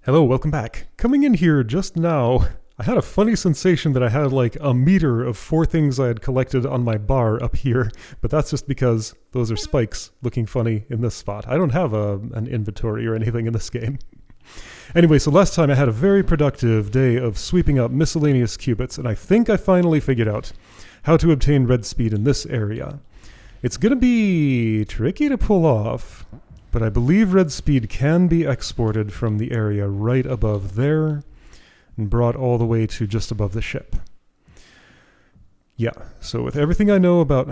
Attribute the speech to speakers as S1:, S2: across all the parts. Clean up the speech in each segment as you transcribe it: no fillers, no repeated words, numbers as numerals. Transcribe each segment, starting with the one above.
S1: Hello, welcome back. Coming in here just now, I had a funny sensation that I had like a meter of 4 things I had collected on my bar up here, but that's just because those are spikes looking funny in this spot. I don't have an inventory or anything in this game. Anyway, so last time I had a very productive day of sweeping up miscellaneous qubits, and I think I finally figured out how to obtain red speed in this area. It's gonna be tricky to pull off, but I believe red speed can be exported from the area right above there and brought all the way to just above the ship. Yeah, so with everything I know about,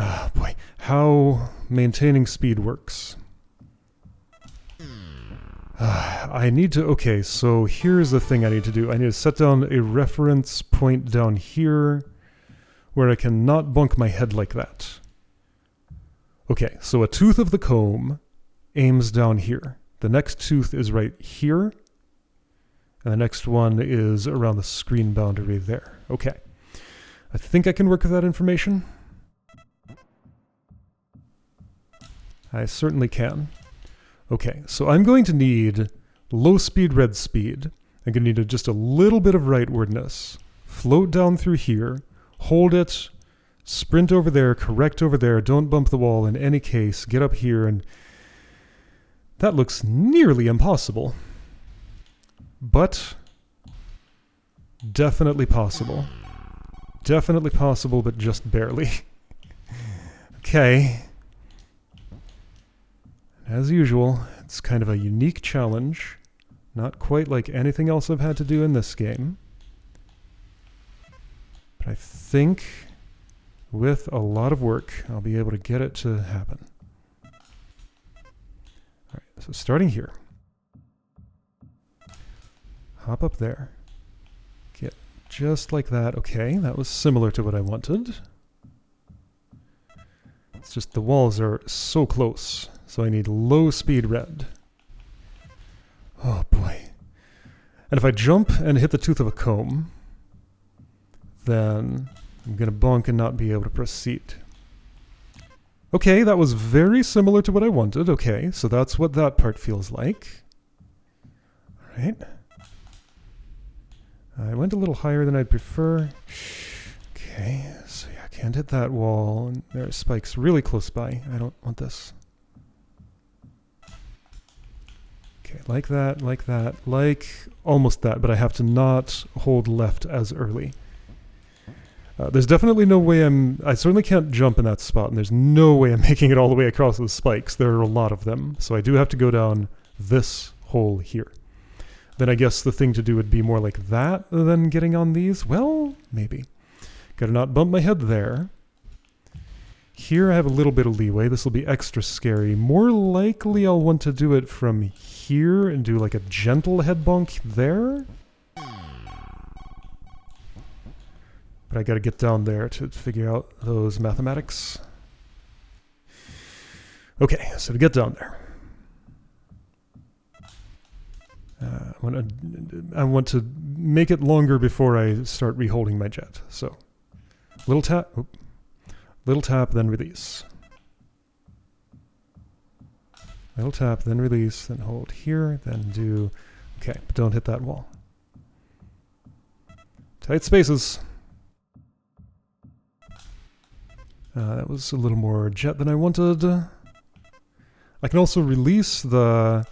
S1: how maintaining speed works. Okay, so here's the thing I need to do. I need to set down a reference point down here where I can not bunk my head like that. Okay, so a tooth of the comb aims down here. The next tooth is right here, and the next one is around the screen boundary there. Okay. I think I can work with that information. I certainly can. Okay, so I'm going to need low speed, red speed. I'm going to need just a little bit of rightwardness. Float down through here, hold it, sprint over there, correct over there, don't bump the wall in any case, get up here, and that looks nearly impossible. But definitely possible. Definitely possible, but just barely. Okay. As usual, it's kind of a unique challenge. Not quite like anything else I've had to do in this game. But I think with a lot of work, I'll be able to get it to happen. Alright, so starting here. Hop up there. Get just like that. Okay, that was similar to what I wanted. It's just the walls are so close, so I need low speed red. Oh boy. And if I jump and hit the tooth of a comb, then I'm going to bonk and not be able to proceed. Okay, that was very similar to what I wanted. Okay, so that's what that part feels like. Alright. I went a little higher than I'd prefer. Okay, so yeah, I can't hit that wall. And there are spikes really close by. I don't want this. Okay, like that, like almost that, but I have to not hold left as early. There's definitely no way I certainly can't jump in that spot, and there's no way I'm making it all the way across those spikes. There are a lot of them, so I do have to go down this hole here. Then I guess the thing to do would be more like that than getting on these. Well, maybe. Gotta not bump my head there. Here I have a little bit of leeway. This will be extra scary. More likely I'll want to do it from here and do like a gentle head bonk there. But I gotta get down there to figure out those mathematics. Okay, so to get down there. I want to make it longer before I start reholding my jet. So, little tap, then release. Little tap, then release, then hold here, then do... Okay, but don't hit that wall. Tight spaces. That was a little more jet than I wanted. I can also release the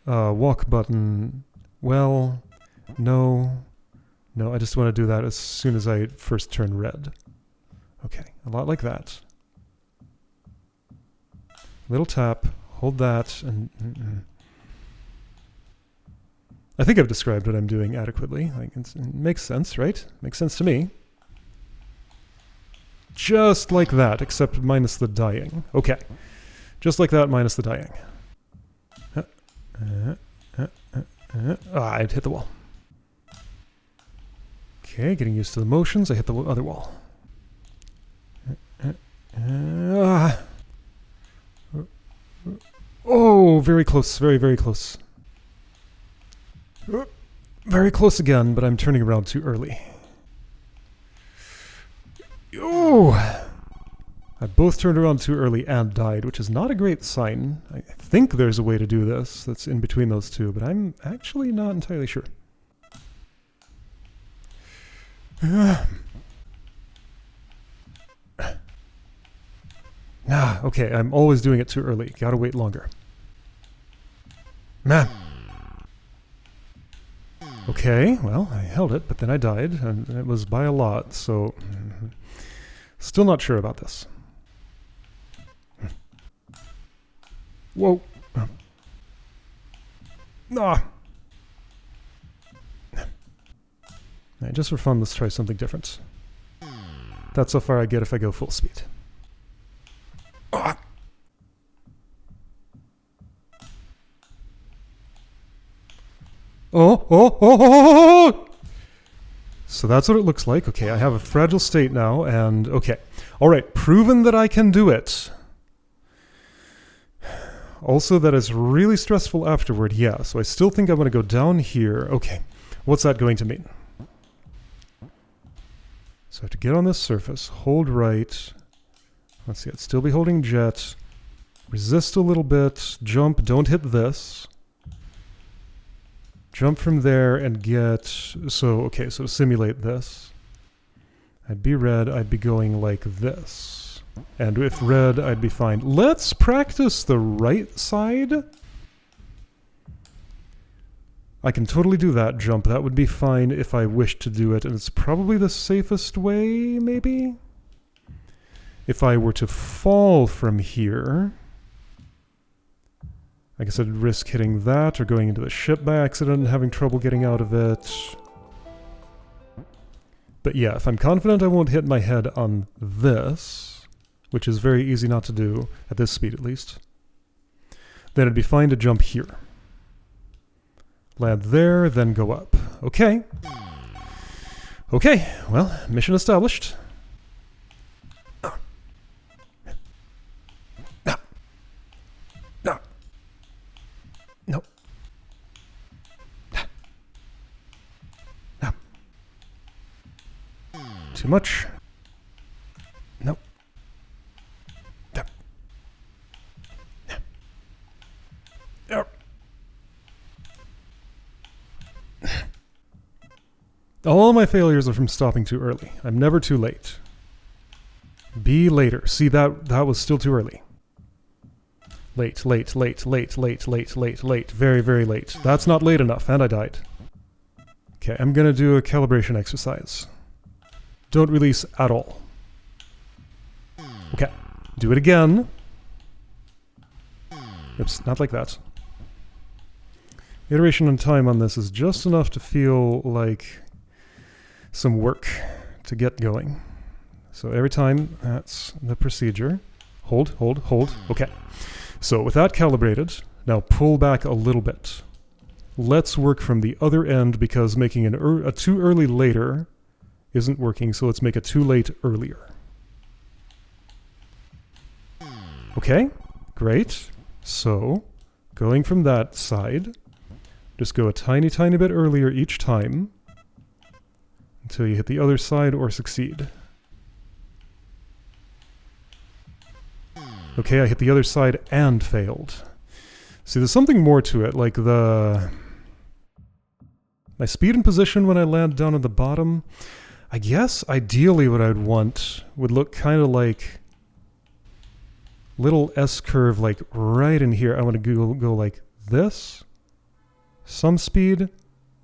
S1: walk button. Well, no, I just want to do that as soon as I first turn red. Okay, a lot like that. Little tap, hold that, and I think I've described what I'm doing adequately. Like it makes sense, right? Makes sense to me. Just like that, except minus the dying. Okay. Just like that, minus the dying. I'd hit the wall. Okay, getting used to the motions. I hit the other wall. Oh, very close. Very, very close. Very close again, but I'm turning around too early. Oh! I both turned around too early and died, which is not a great sign. I think there's a way to do this that's in between those two, but I'm actually not entirely sure. Okay, I'm always doing it too early. Gotta wait longer. Okay, well, I held it, but then I died, and it was by a lot, so... Still not sure about this. Whoa. Ah. Right, just for fun, let's try something different. That's how far I get if I go full speed. Ah. Oh! So that's what it looks like. Okay, I have a fragile state now, and okay. Alright, proven that I can do it. Also, that is really stressful afterward, yeah. So I still think I'm going to go down here. Okay, what's that going to mean? So I have to get on this surface, hold right. Let's see, I'd still be holding jet. Resist a little bit, jump, don't hit this. Jump from there and get... So, okay, so to simulate this. I'd be red, I'd be going like this. And with red, I'd be fine. Let's practice the right side. I can totally do that jump. That would be fine if I wished to do it, and it's probably the safest way, maybe? If I were to fall from here... I guess I'd risk hitting that, or going into the ship by accident and having trouble getting out of it. But yeah, if I'm confident I won't hit my head on this, which is very easy not to do, at this speed at least, then it'd be fine to jump here. Land there, then go up. Okay. Okay, well, mission established. No. No. Too much. No. No. No. All my failures are from stopping too early. I'm never too late. Be later. See, that was still too early. Late, late, late, late, late, late, late, late. Very, very late. That's not late enough, and I died. Okay, I'm gonna do a calibration exercise. Don't release at all. Okay, do it again. Oops, not like that. Iteration and time on this is just enough to feel like some work to get going. So every time, that's the procedure. Hold, hold, hold. Okay. So with that calibrated, now pull back a little bit. Let's work from the other end because making a too early later isn't working, so let's make a too late earlier. Okay, great. So, going from that side, just go a tiny, tiny bit earlier each time until you hit the other side or succeed. Okay, I hit the other side and failed. See, there's something more to it, like my speed and position when I land down at the bottom. I guess ideally what I'd want would look kind of like little S-curve, like right in here. I want to go like this, some speed,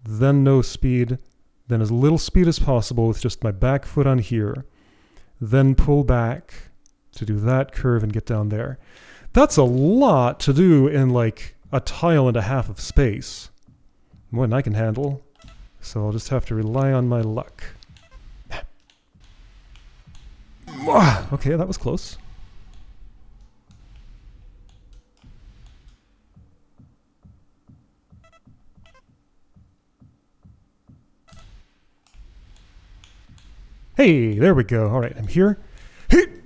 S1: then no speed, then as little speed as possible with just my back foot on here, then pull back to do that curve and get down there. That's a lot to do in like a tile and a half of space. More than I can handle. So I'll just have to rely on my luck. Okay, that was close. Hey, there we go. All right, I'm here.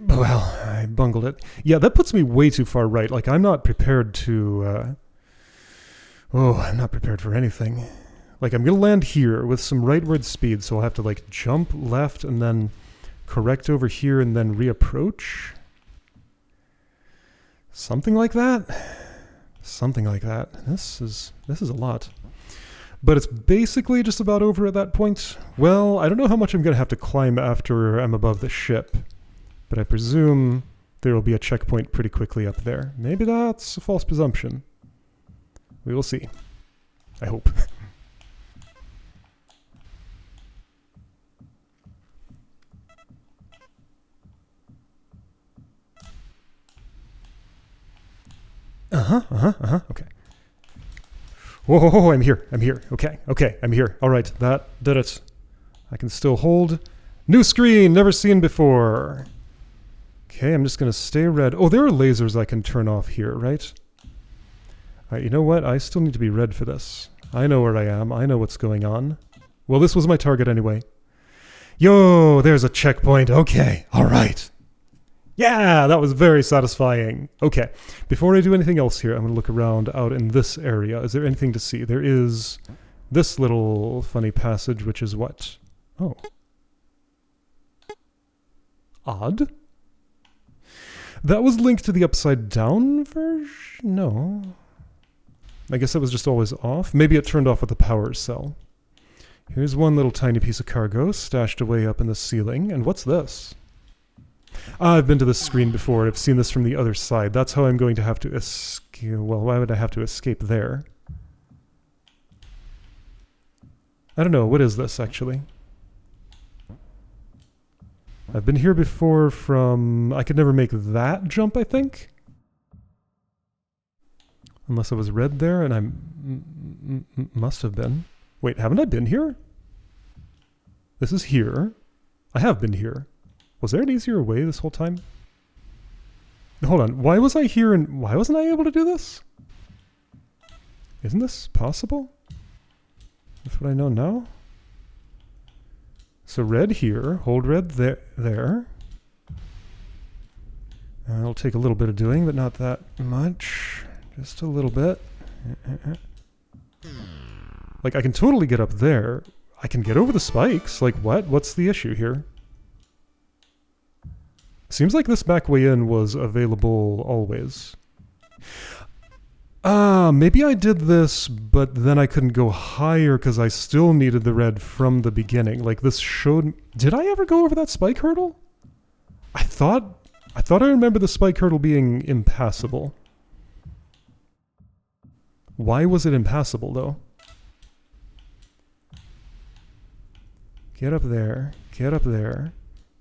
S1: Well, I bungled it. Yeah, that puts me way too far right. Like, I'm not prepared to... I'm not prepared for anything. Like, I'm going to land here with some rightward speed, so I'll have to, like, jump left and then correct over here and then reapproach. Something like that. Something like that. This is a lot. But it's basically just about over at that point. Well, I don't know how much I'm going to have to climb after I'm above the ship, but I presume there will be a checkpoint pretty quickly up there. Maybe that's a false presumption. We will see. I hope. Okay. Whoa, I'm here. Okay, I'm here. All right, that did it. I can still hold. New screen, never seen before. Okay, I'm just going to stay red. Oh, there are lasers I can turn off here, right? All right, you know what? I still need to be red for this. I know where I am. I know what's going on. Well, this was my target anyway. Yo, there's a checkpoint. Okay, all right. Yeah, that was very satisfying. Okay, before I do anything else here, I'm going to look around out in this area. Is there anything to see? There is this little funny passage, which is what? Oh. Odd. That was linked to the upside down version? No. I guess that was just always off. Maybe it turned off with the power cell. Here's one little tiny piece of cargo stashed away up in the ceiling. And what's this? I've been to this screen before. I've seen this from the other side. That's how I'm going to have to escape. Well, why would I have to escape there? I don't know. What is this, actually? I've been here before from... I could never make that jump, I think? Unless I was red there, and I must have been. Wait, haven't I been here? This is here. I have been here. Was there an easier way this whole time? Hold on, why was I here and why wasn't I able to do this? Isn't this possible? That's what I know now. So red here, hold red there. It'll take a little bit of doing, but not that much. Just a little bit. Like, I can totally get up there. I can get over the spikes. Like, what? What's the issue here? Seems like this back way in was available always. Maybe I did this, but then I couldn't go higher because I still needed the red from the beginning. Like, this showed... Did I ever go over that spike hurdle? I thought I remember the spike hurdle being impassable. Why was it impassable, though? Get up there. Get up there.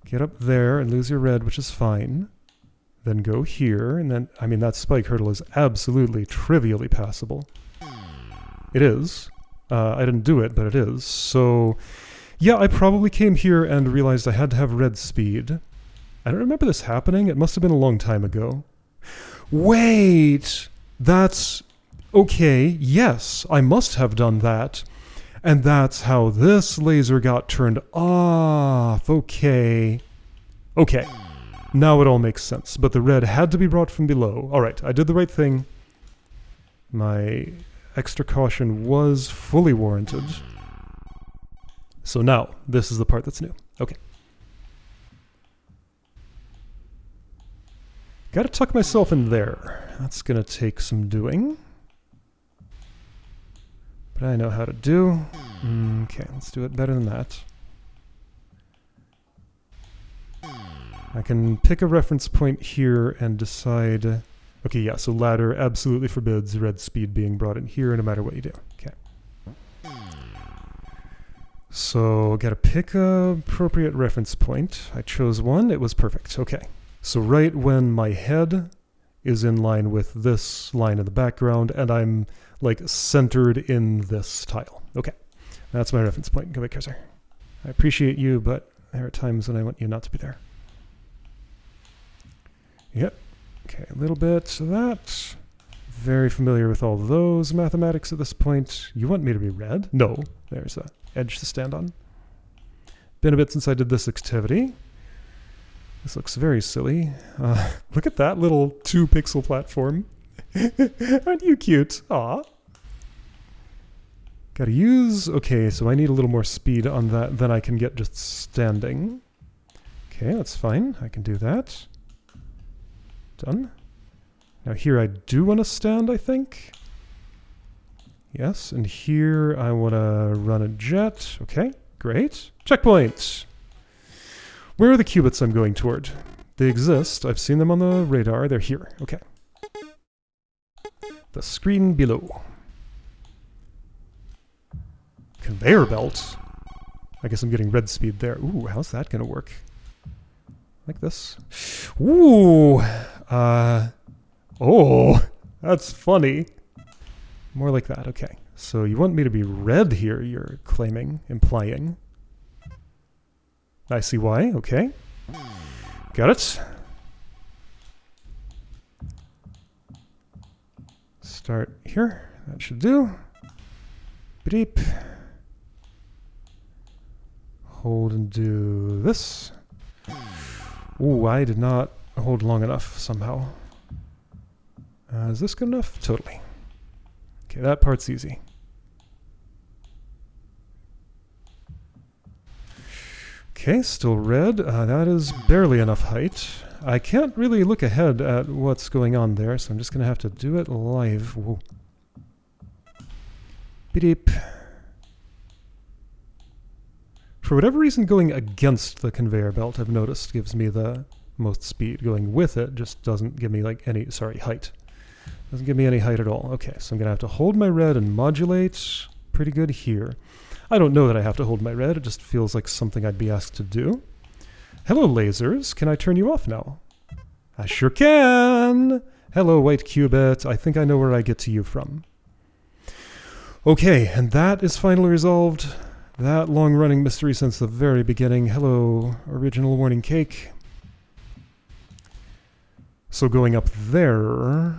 S1: Get up there and lose your red, which is fine. Then go here, and then... I mean, that spike hurdle is absolutely trivially passable. It is. I didn't do it, but it is. So, yeah, I probably came here and realized I had to have red speed. I don't remember this happening. It must have been a long time ago. Wait! That's... Okay, yes, I must have done that. And that's how this laser got turned off. Okay. Okay. Now it all makes sense. But the red had to be brought from below. Alright, I did the right thing. My extra caution was fully warranted. So now, this is the part that's new. Okay. Gotta tuck myself in there. That's gonna take some doing. But I know how to do. Okay, let's do it better than that. I can pick a reference point here and decide... Okay, yeah, so ladder absolutely forbids red speed being brought in here no matter what you do. Okay. So, gotta pick a appropriate reference point. I chose one, it was perfect. Okay. So right when my head is in line with this line in the background, and I'm like centered in this tile. Okay, that's my reference point. Go back, cursor. I appreciate you, but there are times when I want you not to be there. Yep. Okay, a little bit of that. Very familiar with all those mathematics at this point. You want me to be red? No. There's an edge to stand on. Been a bit since I did this activity. This looks very silly. Look at that little 2-pixel platform. Aren't you cute? Aw. Gotta use... Okay, so I need a little more speed on that than I can get just standing. Okay, that's fine. I can do that. Done. Now here I do want to stand, I think. Yes, and here I want to run a jet. Okay, great. Checkpoint! Where are the qubits I'm going toward? They exist. I've seen them on the radar. They're here. Okay. The screen below. Conveyor belt? I guess I'm getting red speed there. Ooh, how's that going to work? Like this. Ooh! Oh, that's funny. More like that, okay. So you want me to be red here, you're claiming, implying. I see why, okay. Got it. Start here, that should do. Beep. Hold and do this. Ooh, I did not hold long enough somehow. Is this good enough? Totally. Okay, that part's easy. Okay, still red. That is barely enough height. I can't really look ahead at what's going on there, so I'm just going to have to do it live. Whoa. Beep. For whatever reason, going against the conveyor belt, I've noticed, gives me the most speed. Going with it just doesn't give me like any, height. Doesn't give me any height at all. Okay, so I'm going to have to hold my red and modulate pretty good here. I don't know that I have to hold my red, it just feels like something I'd be asked to do. Hello, lasers. Can I turn you off now? I sure can! Hello, white qubit. I think I know where I get to you from. Okay, and that is finally resolved. That long-running mystery since the very beginning. Hello, original warning cake. So going up there...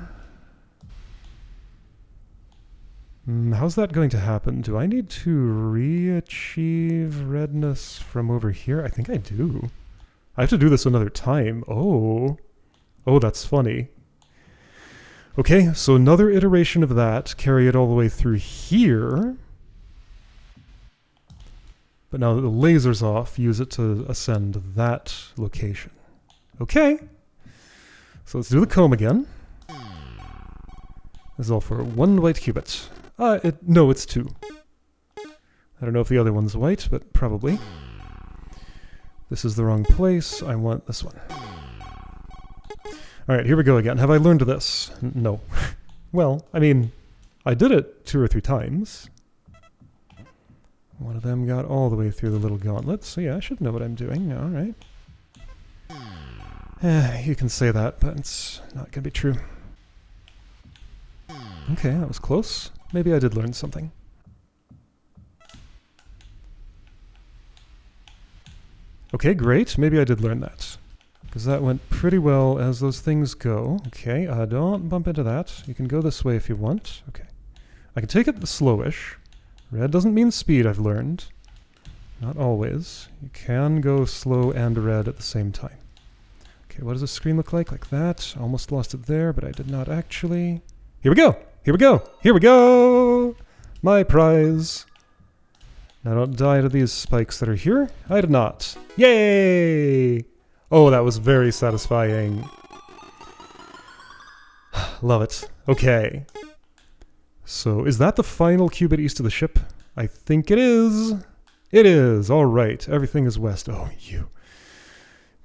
S1: how's that going to happen? Do I need to re-achieve redness from over here? I think I do. I have to do this another time. Oh. Oh, that's funny. Okay, so another iteration of that. Carry it all the way through here. But now that the laser's off, use it to ascend that location. Okay. So let's do the comb again. This is all for 1 white qubit. No, it's 2. I don't know if the other one's white, but probably. This is the wrong place. I want this one. Alright, here we go again. Have I learned this? No. Well, I mean, I did it 2 or 3 times. One of them got all the way through the little gauntlet, so yeah, I should know what I'm doing. Alright. You can say that, but it's not going to be true. Okay, that was close. Maybe I did learn something. Okay, great. Maybe I did learn that. Because that went pretty well as those things go. Okay, don't bump into that. You can go this way if you want. Okay. I can take it slowish. Red doesn't mean speed, I've learned. Not always. You can go slow and red at the same time. Okay, what does the screen look like? Like that. Almost lost it there, but I did not actually. Here we go! Here we go! Here we go! My prize! Now don't die to these spikes that are here. I did not. Yay! Oh, that was very satisfying. Love it. Okay. So, is that the final qubit east of the ship? I think it is. It is. All right. Everything is west. Oh, you.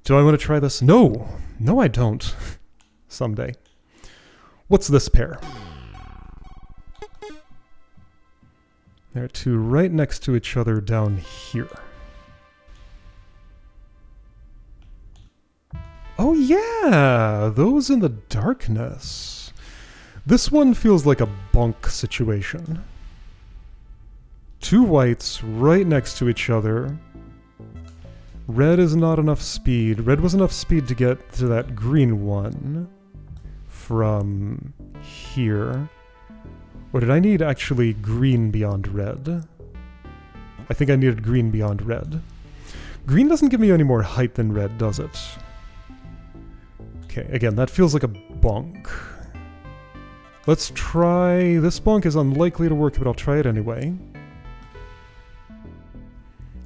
S1: Do I want to try this? No. No, I don't. Someday. What's this pair? There are 2 right next to each other down here. Oh yeah! Those in the darkness. This one feels like a bonk situation. 2 whites right next to each other. Red is not enough speed. Red was enough speed to get to that green one from here. Or did I need actually green beyond red? I think I needed green beyond red. Green doesn't give me any more height than red, does it? Okay, again, that feels like a bonk. Let's try... This bonk is unlikely to work, but I'll try it anyway.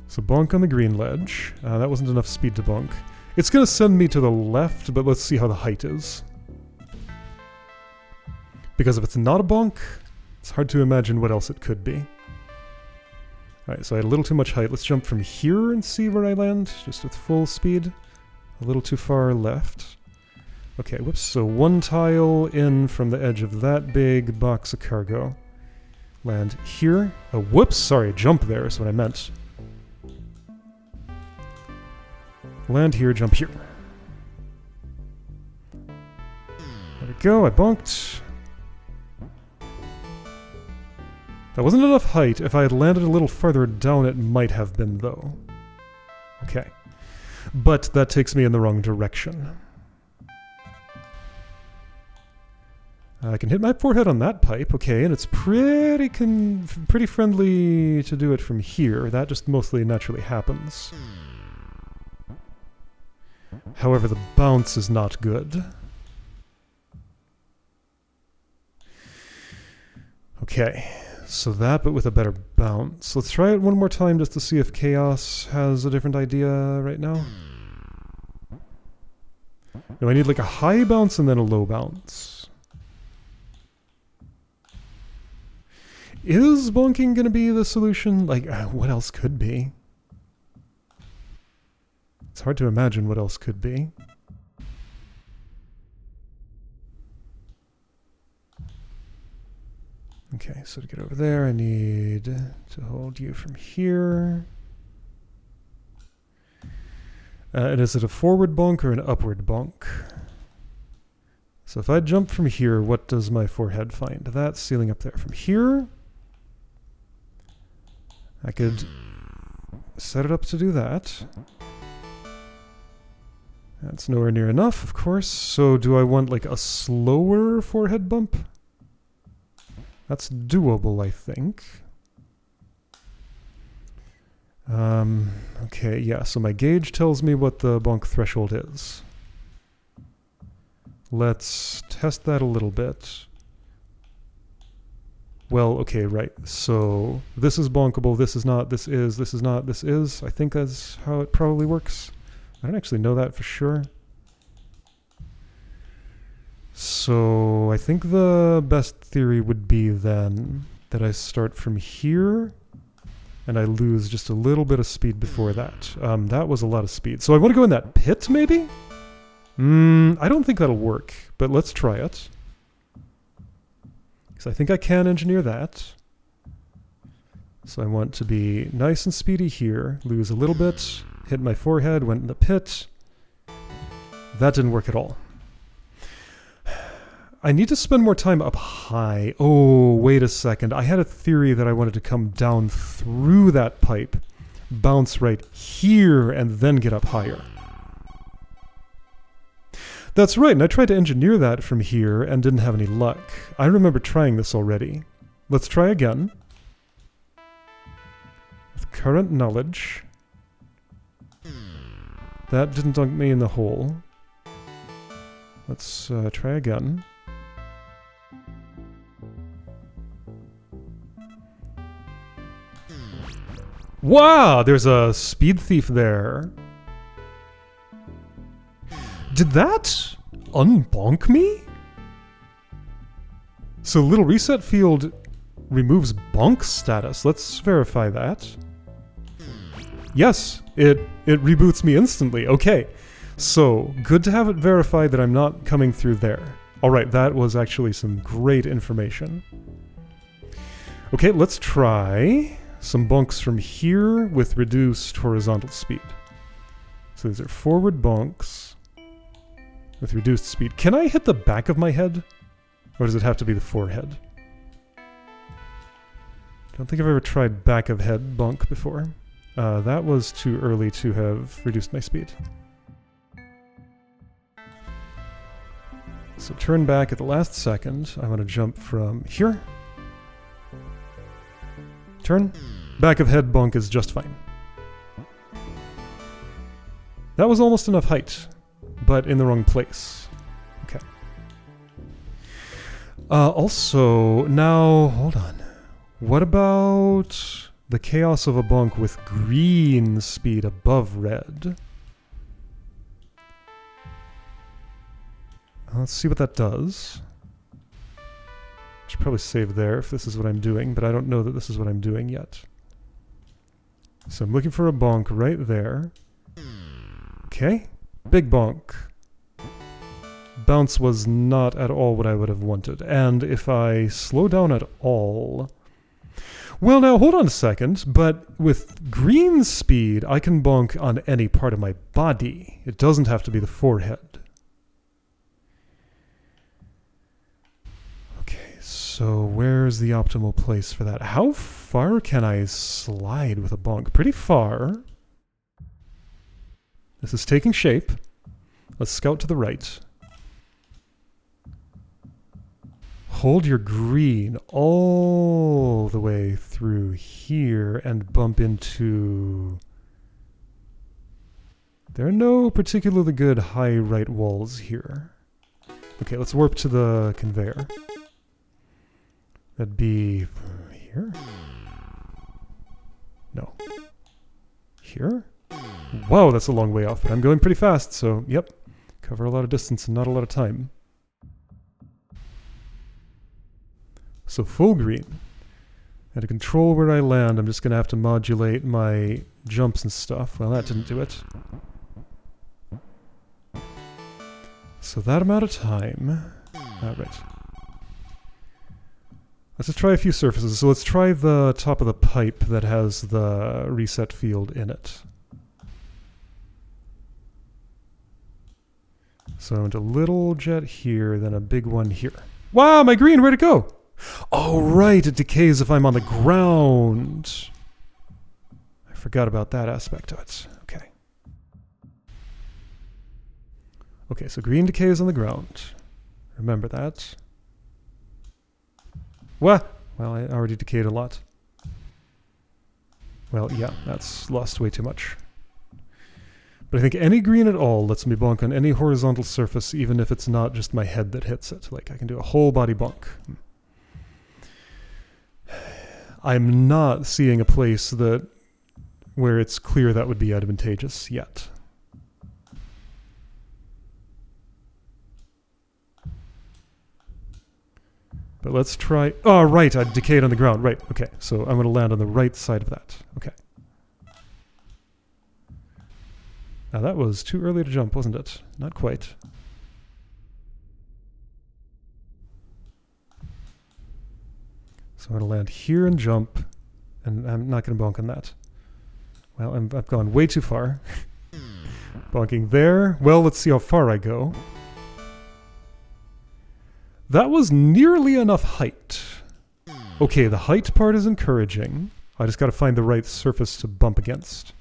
S1: So bonk on the green ledge. That wasn't enough speed to bonk. It's going to send me to the left, but let's see how the height is. Because if it's not a bonk, it's hard to imagine what else it could be. Alright, so I had a little too much height. Let's jump from here and see where I land, just with full speed. A little too far left. Okay, whoops, so one tile in from the edge of that big box of cargo. Land here. Oh, whoops, sorry, jump there is what I meant. Land here, jump here. There we go, I bonked. That wasn't enough height. If I had landed a little farther down, it might have been, though. Okay. But that takes me in the wrong direction. I can hit my forehead on that pipe, okay, and it's pretty friendly to do it from here. That just mostly naturally happens. However, the bounce is not good. Okay, so that, but with a better bounce. Let's try it one more time just to see if Chaos has a different idea right now. No, I need like a high bounce and then a low bounce. Is bonking gonna be the solution? Like, what else could be? It's hard to imagine what else could be. Okay, so to get over there, I need to hold you from here. And is it a forward bonk or an upward bonk? So if I jump from here, what does my forehead find? That's ceiling up there. From here, I could set it up to do that. That's nowhere near enough, of course. So do I want like a slower forehead bump? That's doable, I think. Okay, yeah, so my gauge tells me what the bonk threshold is. Let's test that a little bit. Well, okay, right. So this is bonkable, this is not, this is, this is not, this is. I think that's how it probably works. I don't actually know that for sure. So I think the best theory would be then that I start from here and I lose just a little bit of speed before that. That was a lot of speed. So I want to go in that pit, maybe? I don't think that'll work, but let's try it. Because I think I can engineer that. So I want to be nice and speedy here, lose a little bit, hit my forehead, went in the pit. That didn't work at all. I need to spend more time up high. Oh, wait a second. I had a theory that I wanted to come down through that pipe, bounce right here, and then get up higher. That's right, and I tried to engineer that from here and didn't have any luck. I remember trying this already. Let's try again. With current knowledge. That didn't dunk me in the hole. Let's try again. Wow, there's a speed thief there. Did that unbonk me? So little reset field removes bonk status. Let's verify that. Yes, it reboots me instantly. Okay, so good to have it verified that I'm not coming through there. Alright, that was actually some great information. Okay, let's try some bonks from here with reduced horizontal speed. So these are forward bonks with reduced speed. Can I hit the back of my head? Or does it have to be the forehead? Don't think I've ever tried back of head bonk before. That was too early to have reduced my speed. So turn back at the last second. I want to jump from here. Turn. Back of head bonk is just fine. That was almost enough height, but in the wrong place. Okay. Also, now, hold on. What about the chaos of a bonk with green speed above red? Let's see what that does. Should probably save there if this is what I'm doing, but I don't know that this is what I'm doing yet. So I'm looking for a bonk right there. Okay, big bonk. Bounce was not at all what I would have wanted. And if I slow down at all... Well, now, hold on a second, but with green speed, I can bonk on any part of my body. It doesn't have to be the forehead. Okay, so where's the optimal place for that? How far can I slide with a bonk? Pretty far. This is taking shape. Let's scout to the right. Hold your green all the way through here and bump into... There are no particularly good high right walls here. Okay, let's warp to the conveyor. That'd be... here? No. Here? Whoa, that's a long way off, but I'm going pretty fast, so yep. Cover a lot of distance and not a lot of time. So full green. And to control where I land, I'm just going to have to modulate my jumps and stuff. Well, that didn't do it. So that amount of time... right. Let's just try a few surfaces. So let's try the top of the pipe that has the reset field in it. So I went a little jet here, then a big one here. Wow, my green, where'd it go? Oh, right, it decays if I'm on the ground. I forgot about that aspect of it. Okay. Okay, so green decays on the ground. Remember that. What? Well, I already decayed a lot. Well, yeah, that's lost way too much. But I think any green at all lets me bonk on any horizontal surface, even if it's not just my head that hits it. Like, I can do a whole body bonk. I'm not seeing a place where it's clear that would be advantageous yet. But let's try... Oh, right, I decayed on the ground. Right, okay. So I'm going to land on the right side of that. Okay. Now that was too early to jump, wasn't it? Not quite. So I'm going to land here and jump, and I'm not going to bonk on that. Well, I've gone way too far. Bonking there. Well, let's see how far I go. That was nearly enough height. Okay, the height part is encouraging. I just got to find the right surface to bump against.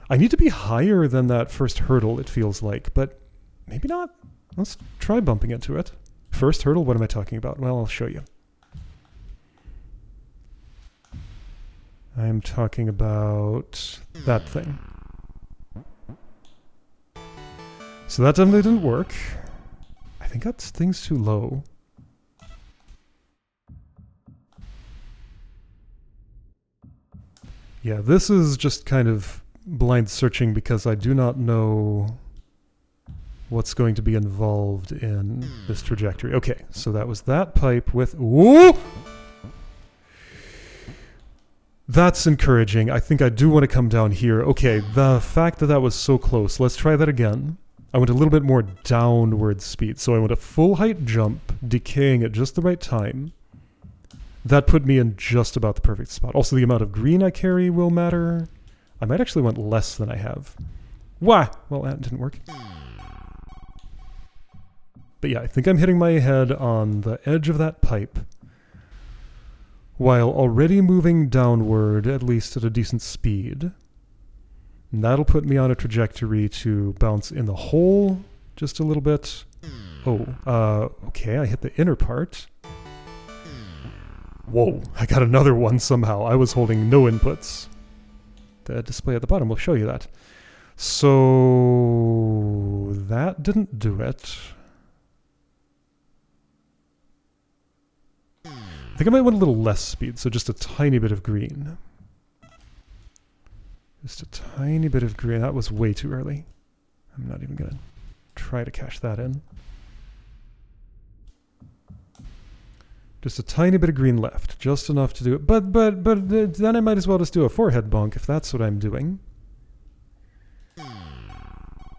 S1: I need to be higher than that first hurdle, it feels like, but maybe not. Let's try bumping into it. First hurdle, what am I talking about? Well, I'll show you. I'm talking about that thing. So that definitely didn't work. I think that thing's too low. Yeah, this is just kind of blind searching because I do not know what's going to be involved in this trajectory. Okay, so that was that pipe with... Whoa! That's encouraging. I think I do want to come down here. Okay, the fact that that was so close. Let's try that again. I went a little bit more downward speed. So I went a full height jump, decaying at just the right time. That put me in just about the perfect spot. Also, the amount of green I carry will matter. I might actually want less than I have. Wah! Well, that didn't work. But yeah, I think I'm hitting my head on the edge of that pipe, while already moving downward, at least at a decent speed. And that'll put me on a trajectory to bounce in the hole just a little bit. Oh, okay, I hit the inner part. Whoa, I got another one somehow. I was holding no inputs. The display at the bottom will show you that. So that didn't do it. I think I might want a little less speed, so just a tiny bit of green. Just a tiny bit of green. That was way too early. I'm not even going to try to cash that in. Just a tiny bit of green left. Just enough to do it. But then I might as well just do a forehead bonk if that's what I'm doing.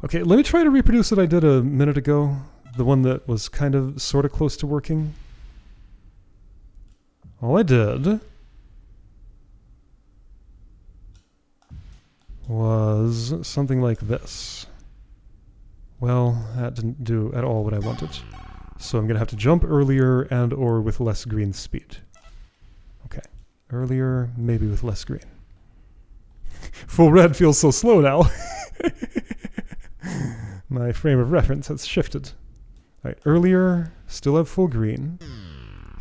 S1: Okay, let me try to reproduce what I did a minute ago. The one that was kind of sort of close to working. All I did was something like this. Well, that didn't do at all what I wanted. So I'm going to have to jump earlier and or with less green speed. Okay. Earlier, maybe with less green. Full red feels so slow now. My frame of reference has shifted. All right, earlier, still have full green.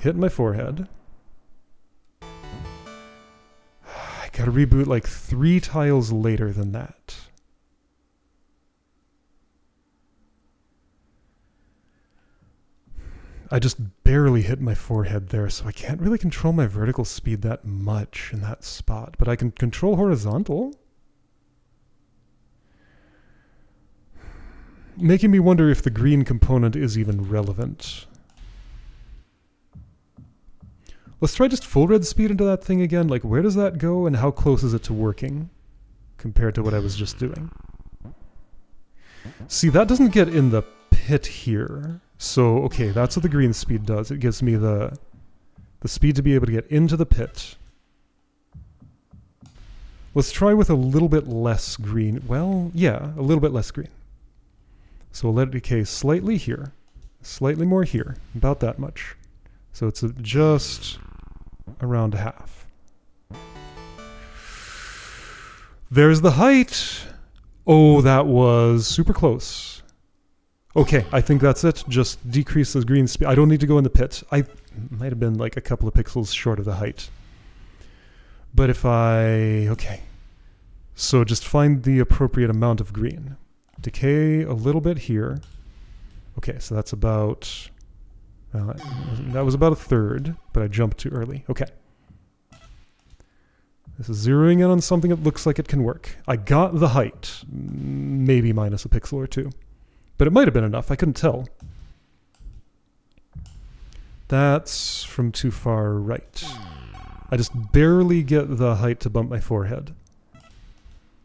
S1: Hit my forehead. I gotta reboot like 3 tiles later than that. I just barely hit my forehead there, so I can't really control my vertical speed that much in that spot. But I can control horizontal. Making me wonder if the green component is even relevant. Let's try just full red speed into that thing again. Like, where does that go and how close is it to working compared to what I was just doing? See, that doesn't get in the pit here. So, okay, that's what the green speed does. It gives me the speed to be able to get into the pit. Let's try with a little bit less green. Well, yeah, a little bit less green. So we'll let it decay slightly here, slightly more here, about that much. So it's just around half. There's the height. Oh, that was super close. Okay, I think that's it. Just decrease the green speed. I don't need to go in the pit. I might have been like a couple of pixels short of the height. But if okay. So just find the appropriate amount of green. Decay a little bit here. Okay, so that's about... that was about a third, but I jumped too early. Okay. This is zeroing in on something that looks like it can work. I got the height. Maybe minus a pixel or two. But it might have been enough. I couldn't tell. That's from too far right. I just barely get the height to bump my forehead.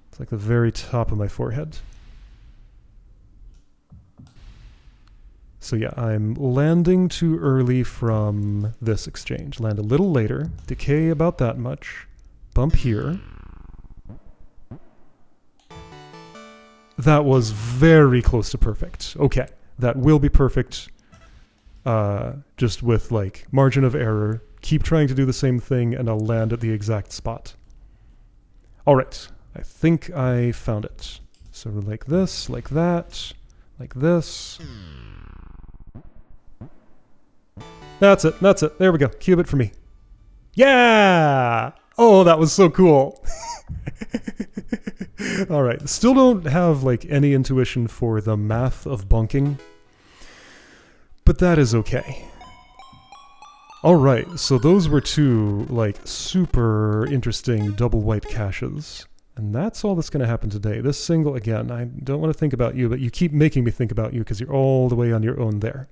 S1: It's like the very top of my forehead. So yeah, I'm landing too early from this exchange. Land a little later. Decay about that much. Bump here. That was very close to perfect. Okay, that will be perfect. Just with like margin of error. Keep trying to do the same thing and I'll land at the exact spot. All right, I think I found it. So like this, like that, like this. That's it, that's it. There we go. Cube it for me. Yeah! Oh, that was so cool. All right, still don't have like any intuition for the math of bunking, but that is okay. All right, so those were 2 like super interesting double white caches, and that's all that's going to happen today. This single, again, I don't want to think about you, but you keep making me think about you because you're all the way on your own there.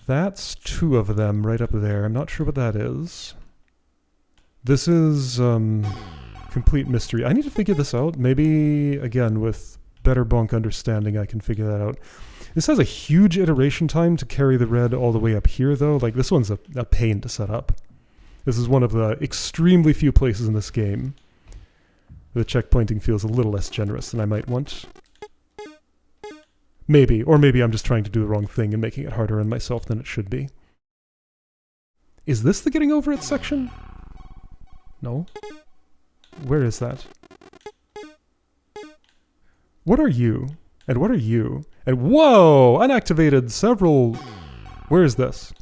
S1: That's 2 of them right up there. I'm not sure what that is. This is complete mystery. I need to figure this out. Maybe, again, with better bonk understanding, I can figure that out. This has a huge iteration time to carry the red all the way up here, though. Like, this one's a pain to set up. This is one of the extremely few places in this game the checkpointing feels a little less generous than I might want. Maybe, or maybe I'm just trying to do the wrong thing and making it harder on myself than it should be. Is this the getting over it section? No? Where is that? What are you? And what are you? And whoa! Unactivated several... Where is this?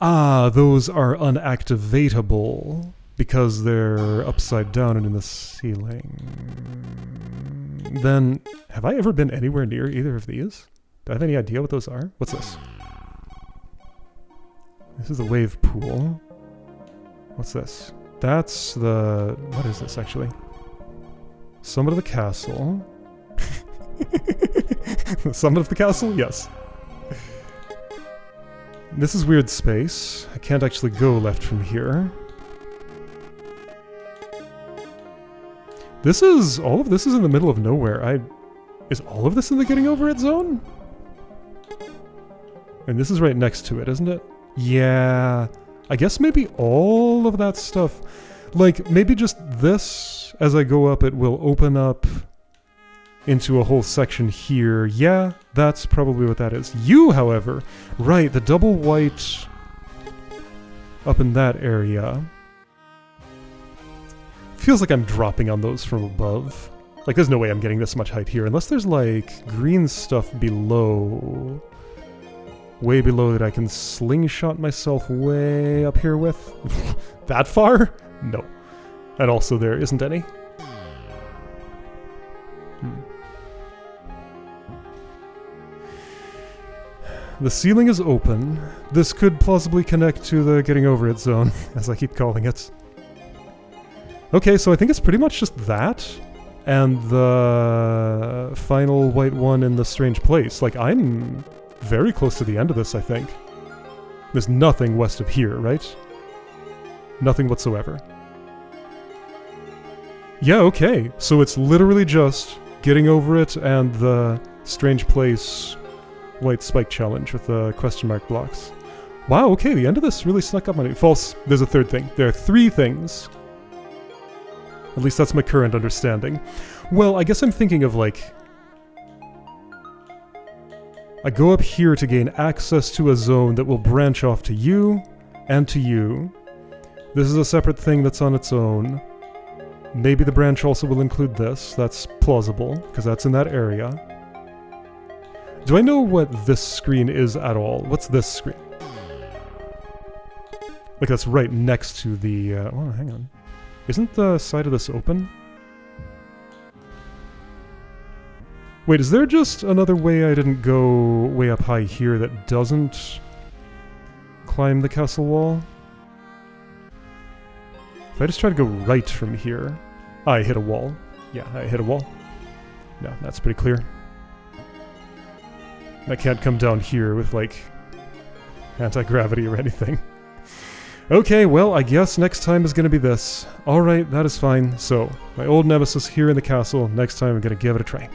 S1: Ah, those are unactivatable because they're upside down and in the ceiling. Then, have I ever been anywhere near either of these? Do I have any idea what those are? What's this? This is a wave pool. What's this? That's the... What is this, actually? Summit of the castle. The summit of the castle? Yes. This is weird space. I can't actually go left from here. This is... all of this is in the middle of nowhere. Is all of this in the getting over it zone? And this is right next to it, isn't it? Yeah... I guess maybe all of that stuff... Like, maybe just this, as I go up, it will open up into a whole section here. Yeah, that's probably what that is. You, however... Right, the double white... up in that area... Feels like I'm dropping on those from above. Like, there's no way I'm getting this much height here, unless there's, like, green stuff below. Way below that I can slingshot myself way up here with. That far? No. And also there isn't any. The ceiling is open. This could plausibly connect to the getting over it zone, as I keep calling it. Okay, so I think it's pretty much just that, and the final white one in the strange place. Like, I'm very close to the end of this, I think. There's nothing west of here, right? Nothing whatsoever. Yeah, okay, so it's literally just getting over it and the strange place white spike challenge with the question mark blocks. Wow, okay, the end of this really snuck up on me. False, there's a third thing. There are 3 things. At least that's my current understanding. Well, I guess I'm thinking of, like... I go up here to gain access to a zone that will branch off to you, and to you. This is a separate thing that's on its own. Maybe the branch also will include this. That's plausible, because that's in that area. Do I know what this screen is at all? What's this screen? Like, that's right next to the... oh, hang on. Isn't the side of this open? Wait, is there just another way I didn't go way up high here that doesn't climb the castle wall? If I just try to go right from here... I hit a wall. Yeah, I hit a wall. No, that's pretty clear. I can't come down here with, like, anti-gravity or anything. Okay, well, I guess next time is going to be this. Alright, that is fine. So, my old nemesis here in the castle. Next time I'm going to give it a try.